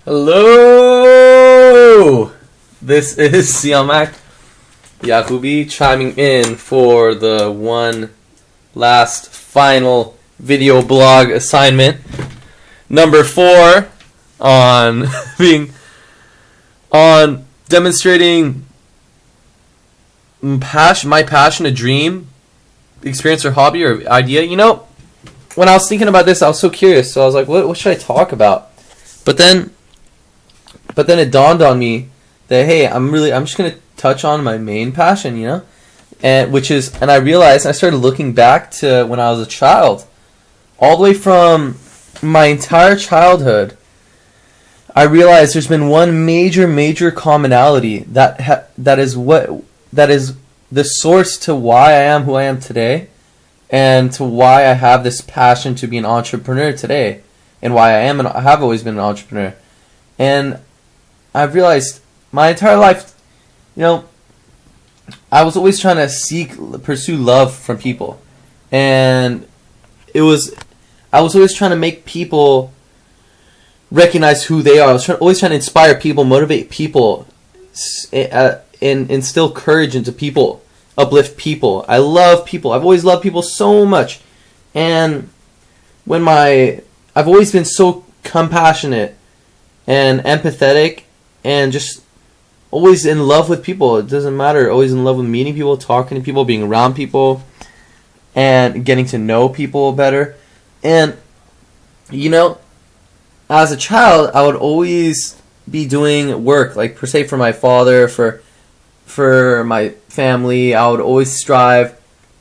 Hello! This is Siamak Yakubi chiming in for the one last final video blog assignment. Number 4 on demonstrating my passion, a dream, experience or hobby or idea. You know, when I was thinking about this, I was so curious. So I was like, what should I talk about? But then it dawned on me that, hey, I'm just gonna touch on my main passion, you know, and I realized, I started looking back to when I was a child, all the way from my entire childhood. I realized there's been one major commonality that is the source to why I am who I am today, and to why I have this passion to be an entrepreneur today, and why I have always been an entrepreneur. And I've realized my entire life, you know, I was always trying to pursue love from people. And I was always trying to make people recognize who they are. I was always trying to inspire people, motivate people, and instill courage into people, uplift people. I love people. I've always loved people so much. And I've always been so compassionate and empathetic, and just always in love with people. It doesn't matter. Always in love with meeting people, talking to people, being around people, and getting to know people better. And, you know, as a child, I would always be doing work, like per se for my father, for my family. I would always strive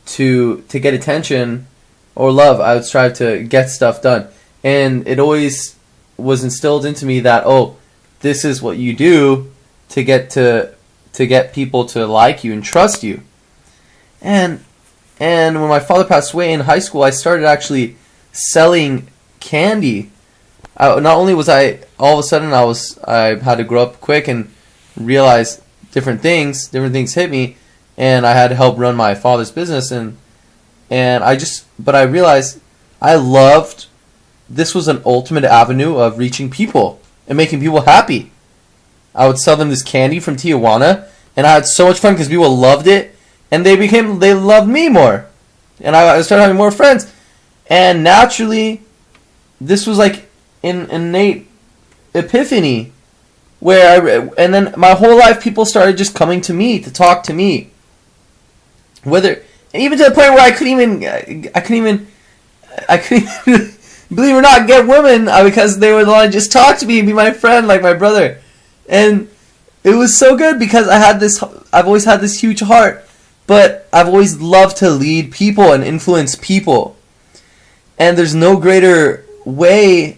to get attention or love. I would strive to get stuff done. And it always was instilled into me that, oh, this is what you do to get people to like you and trust you. And when my father passed away in high school, I started actually selling candy. Not only was I all of a sudden I had to grow up quick and realize different things hit me, and I had to help run my father's business, but I realized this was an ultimate avenue of reaching people and making people happy. I would sell them this candy from Tijuana, and I had so much fun because people loved it, and they loved me more, and I started having more friends. And naturally, this was like an innate epiphany, and then my whole life people started just coming to me to talk to me, even to the point where I couldn't even believe it or not, get women because they would want to just talk to me and be my friend, like my brother. And it was so good because I've always had this huge heart, but I've always loved to lead people and influence people. And there's no greater way,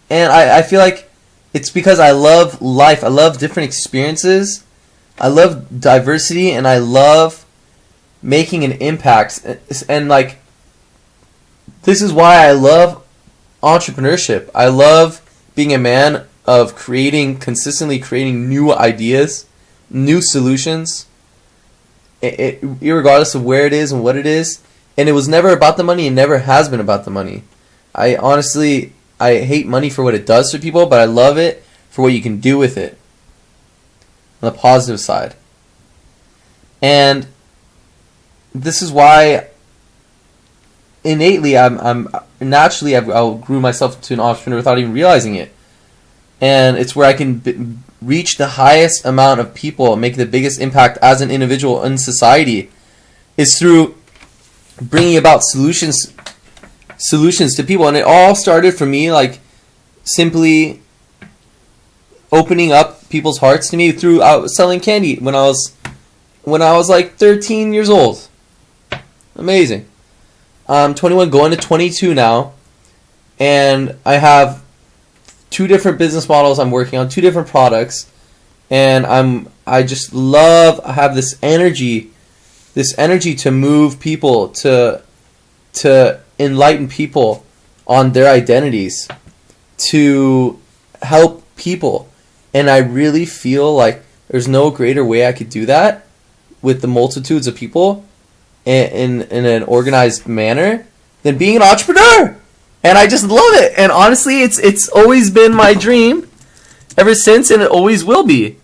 and I feel like it's because I love life. I love different experiences. I love diversity, and I love making an impact. And like, this is why I love entrepreneurship. I love being a man of consistently creating new ideas, new solutions, irregardless of where it is and what it is. And it was never about the money, and never has been about the money. I hate money for what it does to people, but I love it for what you can do with it on the positive side. And this is why innately I grew myself to an entrepreneur without even realizing it. And it's where I can reach the highest amount of people, make the biggest impact as an individual in society, is through bringing about solutions to people. And it all started for me like simply opening up people's hearts to me through selling candy when I was like 13 years old. Amazing. I'm 21, going to 22 now, and I have 2 different business models I'm working on, 2 different products, and I have this energy to move people, to enlighten people on their identities, to help people. And I really feel like there's no greater way I could do that with the multitudes of people in an organized manner than being an entrepreneur. And I just love it. And honestly, it's always been my dream ever since, and it always will be.